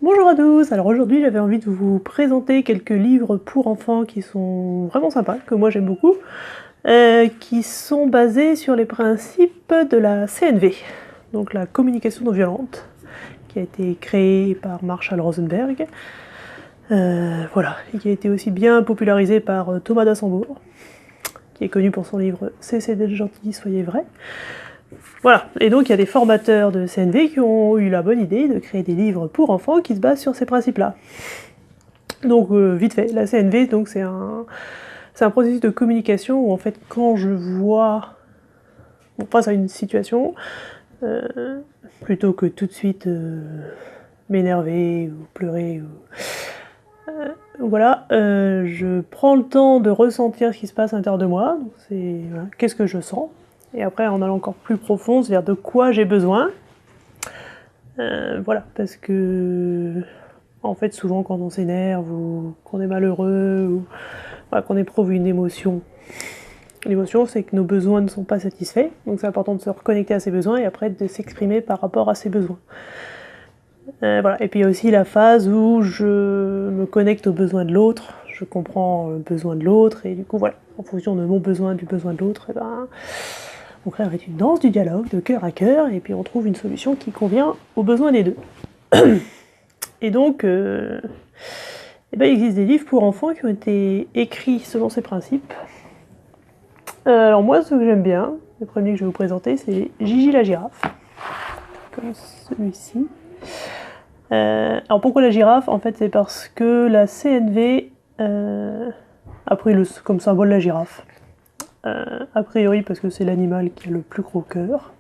Bonjour à tous, alors aujourd'hui j'avais envie de vous présenter quelques livres pour enfants qui sont vraiment sympas, que moi j'aime beaucoup, qui sont basés sur les principes de la CNV, donc la communication non violente, qui a été créée par Marshall Rosenberg, voilà, et qui a été aussi bien popularisé par Thomas d'Assembourg, qui est connu pour son livre « Cessez d'être gentil, soyez vrai ». Voilà, et donc il y a des formateurs de CNV qui ont eu la bonne idée de créer des livres pour enfants qui se basent sur ces principes-là. Donc vite fait, la CNV, donc c'est un processus de communication où en fait quand je vois, face à une situation, plutôt que tout de suite m'énerver ou pleurer, voilà, je prends le temps de ressentir ce qui se passe à l'intérieur de moi, donc c'est voilà, qu'est-ce que je sens, et après en allant encore plus profond, c'est-à-dire de quoi j'ai besoin. Voilà, parce que en fait souvent quand on s'énerve ou qu'on est malheureux ou voilà, qu'on éprouve une émotion, l'émotion c'est que nos besoins ne sont pas satisfaits, donc c'est important de se reconnecter à ses besoins et après de s'exprimer par rapport à ses besoins. Voilà. Et puis il y a aussi la phase où je me connecte aux besoins de l'autre, je comprends le besoin de l'autre, et du coup voilà, en fonction de mon besoin, du besoin de l'autre, et ben, on crée une danse du dialogue, de cœur à cœur, et puis on trouve une solution qui convient aux besoins des deux. Et donc, ben, il existe des livres pour enfants qui ont été écrits selon ces principes. Alors moi, ce que j'aime bien, le premier que je vais vous présenter, c'est Gigi la girafe, comme celui-ci. Alors pourquoi la girafe? En fait, c'est parce que la CNV a pris comme symbole la girafe. A priori parce que c'est l'animal qui a le plus gros cœur.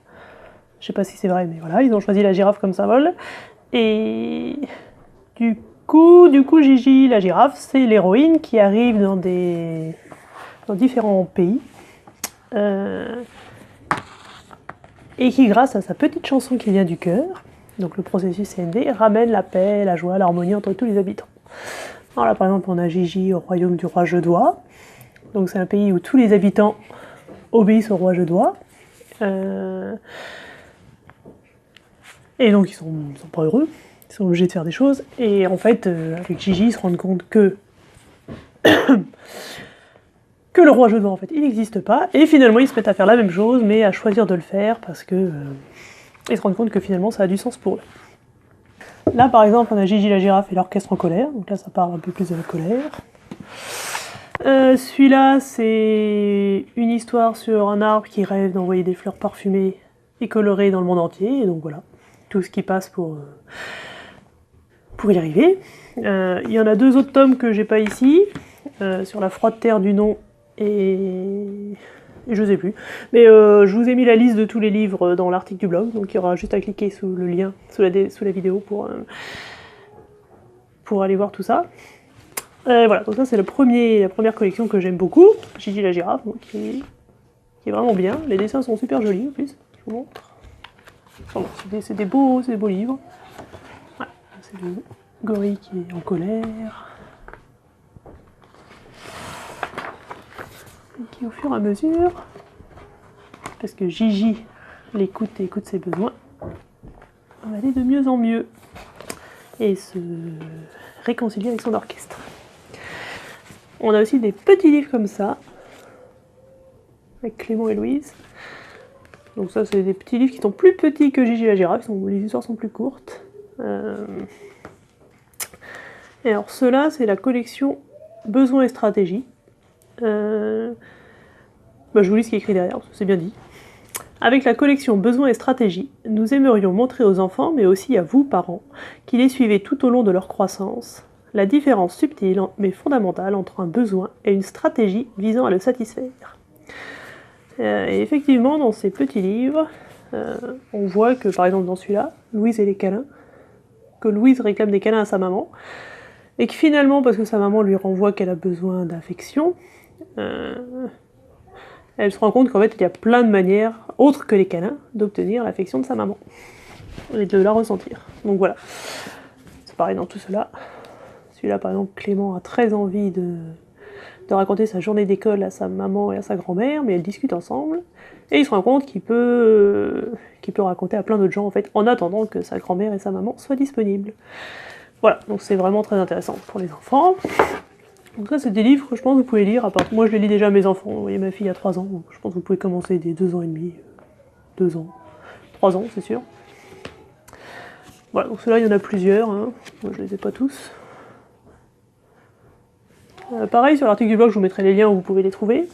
Je sais pas si c'est vrai, mais voilà, ils ont choisi la girafe comme symbole. Et du coup, Gigi la girafe, c'est l'héroïne qui arrive dans différents pays. Et qui, grâce à sa petite chanson qui vient du cœur, donc le processus CNV, ramène la paix, la joie, l'harmonie entre tous les habitants. Alors là, par exemple, on a Gigi au royaume du roi Jeudouas. Donc c'est un pays où tous les habitants obéissent au roi Jeudouas. Et donc ils sont pas heureux, ils sont obligés de faire des choses. Et en fait, avec Gigi, ils se rendent compte que le roi Jeudouas, en fait, il n'existe pas. Et finalement, ils se mettent à faire la même chose, mais à choisir de le faire parce que ils se rendent compte que finalement, ça a du sens pour eux. Là, par exemple, on a Gigi la girafe et l'orchestre en colère. Donc là, ça parle un peu plus de la colère. Celui-là, c'est une histoire sur un arbre qui rêve d'envoyer des fleurs parfumées et colorées dans le monde entier. Et donc voilà, tout ce qui passe pour y arriver. Il y en a deux autres tomes que j'ai pas ici, sur la froide terre du nom et je sais plus. Mais je vous ai mis la liste de tous les livres dans l'article du blog, donc il y aura juste à cliquer sous le lien, sous la vidéo pour aller voir tout ça. Voilà, donc ça c'est la première collection que j'aime beaucoup, Gigi la girafe, donc, qui est vraiment bien. Les dessins sont super jolis en plus, je vous montre. Enfin, c'est des beaux livres. Voilà, c'est le gorille qui est en colère. Et qui au fur et à mesure, parce que Gigi l'écoute et écoute ses besoins, va aller de mieux en mieux et se réconcilier avec son orchestre. On a aussi des petits livres comme ça, avec Clément et Louise. Donc ça, c'est des petits livres qui sont plus petits que Gigi la girafe, les histoires sont plus courtes. Et alors ceux-là, c'est la collection Besoins et stratégies. Je vous lis ce qui est écrit derrière, parce que c'est bien dit. Avec la collection Besoins et stratégies, nous aimerions montrer aux enfants, mais aussi à vous, parents, qui les suivez tout au long de leur croissance, la différence subtile mais fondamentale entre un besoin et une stratégie visant à le satisfaire. Et effectivement, dans ces petits livres, on voit que, par exemple dans celui-là, Louise et les câlins, que Louise réclame des câlins à sa maman, et que finalement, parce que sa maman lui renvoie qu'elle a besoin d'affection, elle se rend compte qu'en fait, il y a plein de manières, autres que les câlins, d'obtenir l'affection de sa maman, et de la ressentir. Donc voilà, c'est pareil dans tout cela. Celui-là, par exemple, Clément a très envie de raconter sa journée d'école à sa maman et à sa grand-mère, mais elles discutent ensemble, et il se rend compte qu'il peut raconter à plein d'autres gens, en fait, en attendant que sa grand-mère et sa maman soient disponibles. Voilà, donc c'est vraiment très intéressant pour les enfants. Donc ça, c'est des livres que je pense que vous pouvez lire, à part moi je les lis déjà à mes enfants. Vous voyez, ma fille a 3 ans, donc je pense que vous pouvez commencer dès 2 ans et demi, 2 ans, 3 ans, c'est sûr. Voilà, donc ceux-là, il y en a plusieurs, hein. Moi je les ai pas tous. Pareil, sur l'article du blog, je vous mettrai les liens où vous pouvez les trouver.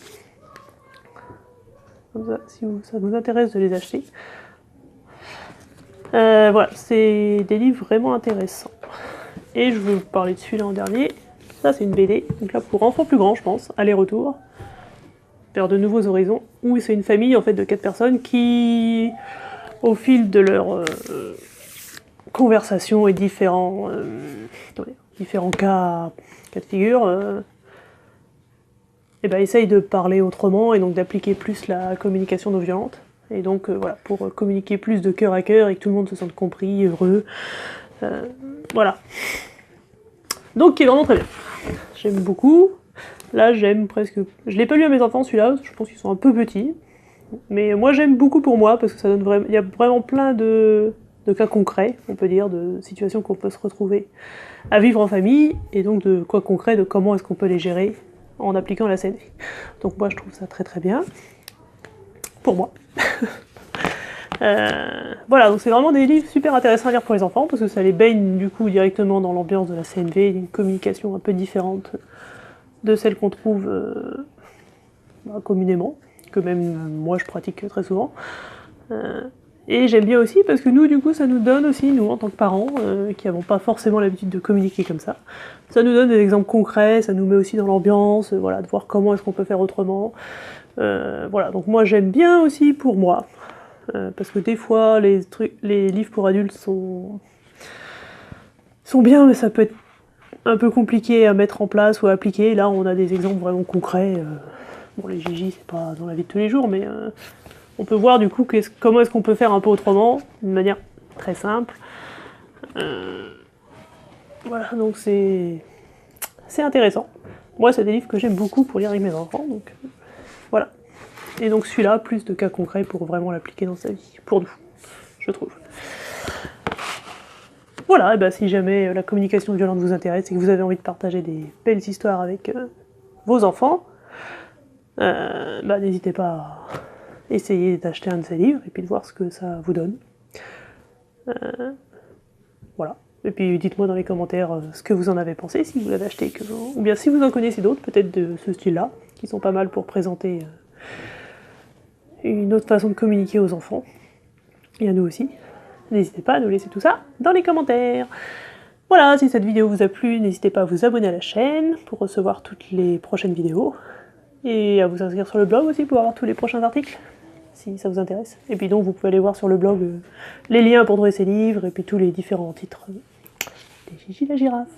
Comme ça, si ça vous intéresse de les acheter. Voilà, c'est des livres vraiment intéressants. Et je vais vous parler de celui-là en dernier. Ça, c'est une BD, donc là pour enfants plus grands, je pense, aller-retour, vers de nouveaux horizons, où c'est une famille en fait de 4 personnes qui, au fil de leur conversation et différents cas de figure, essayent de parler autrement et donc d'appliquer plus la communication non violente. Et donc voilà, pour communiquer plus de cœur à cœur et que tout le monde se sente compris, heureux. Voilà. Donc qui est vraiment très bien. J'aime beaucoup. Là j'aime presque... Je l'ai pas lu à mes enfants celui-là, je pense qu'ils sont un peu petits. Mais moi j'aime beaucoup pour moi, parce que ça donne vraiment... Il y a vraiment plein de cas concrets, on peut dire, de situations qu'on peut se retrouver à vivre en famille, et donc de cas concrets de comment est-ce qu'on peut les gérer en appliquant la CNV. Donc moi je trouve ça très très bien. Pour moi. Voilà, donc c'est vraiment des livres super intéressants à lire pour les enfants, parce que ça les baigne du coup directement dans l'ambiance de la CNV, une communication un peu différente de celle qu'on trouve communément, que même moi je pratique très souvent. Et j'aime bien aussi parce que nous, du coup, ça nous donne aussi, nous en tant que parents, qui n'avons pas forcément l'habitude de communiquer comme ça nous donne des exemples concrets, ça nous met aussi dans l'ambiance, voilà, de voir comment est-ce qu'on peut faire autrement. Voilà, donc moi j'aime bien aussi pour moi, parce que des fois les livres pour adultes sont bien, mais ça peut être un peu compliqué à mettre en place ou à appliquer. Là on a des exemples vraiment concrets. Bon, les Gigi c'est pas dans la vie de tous les jours, mais on peut voir du coup comment est-ce qu'on peut faire un peu autrement, d'une manière très simple. Voilà, donc c'est intéressant. Moi c'est des livres que j'aime beaucoup pour lire avec mes enfants, donc voilà. Et donc celui-là, plus de cas concrets pour vraiment l'appliquer dans sa vie, pour nous, je trouve. Voilà, et si jamais la communication violente vous intéresse et que vous avez envie de partager des belles histoires avec vos enfants, n'hésitez pas à essayer d'acheter un de ces livres et puis de voir ce que ça vous donne. Voilà. Et puis dites-moi dans les commentaires ce que vous en avez pensé, si vous l'avez acheté, ou bien si vous en connaissez d'autres, peut-être de ce style-là, qui sont pas mal pour présenter une autre façon de communiquer aux enfants, et à nous aussi. N'hésitez pas à nous laisser tout ça dans les commentaires. Voilà, si cette vidéo vous a plu, n'hésitez pas à vous abonner à la chaîne pour recevoir toutes les prochaines vidéos, et à vous inscrire sur le blog aussi pour avoir tous les prochains articles, si ça vous intéresse. Et puis donc vous pouvez aller voir sur le blog les liens pour trouver ces livres, et puis tous les différents titres des Gigi la girafe.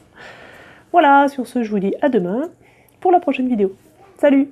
Voilà, sur ce je vous dis à demain pour la prochaine vidéo. Salut!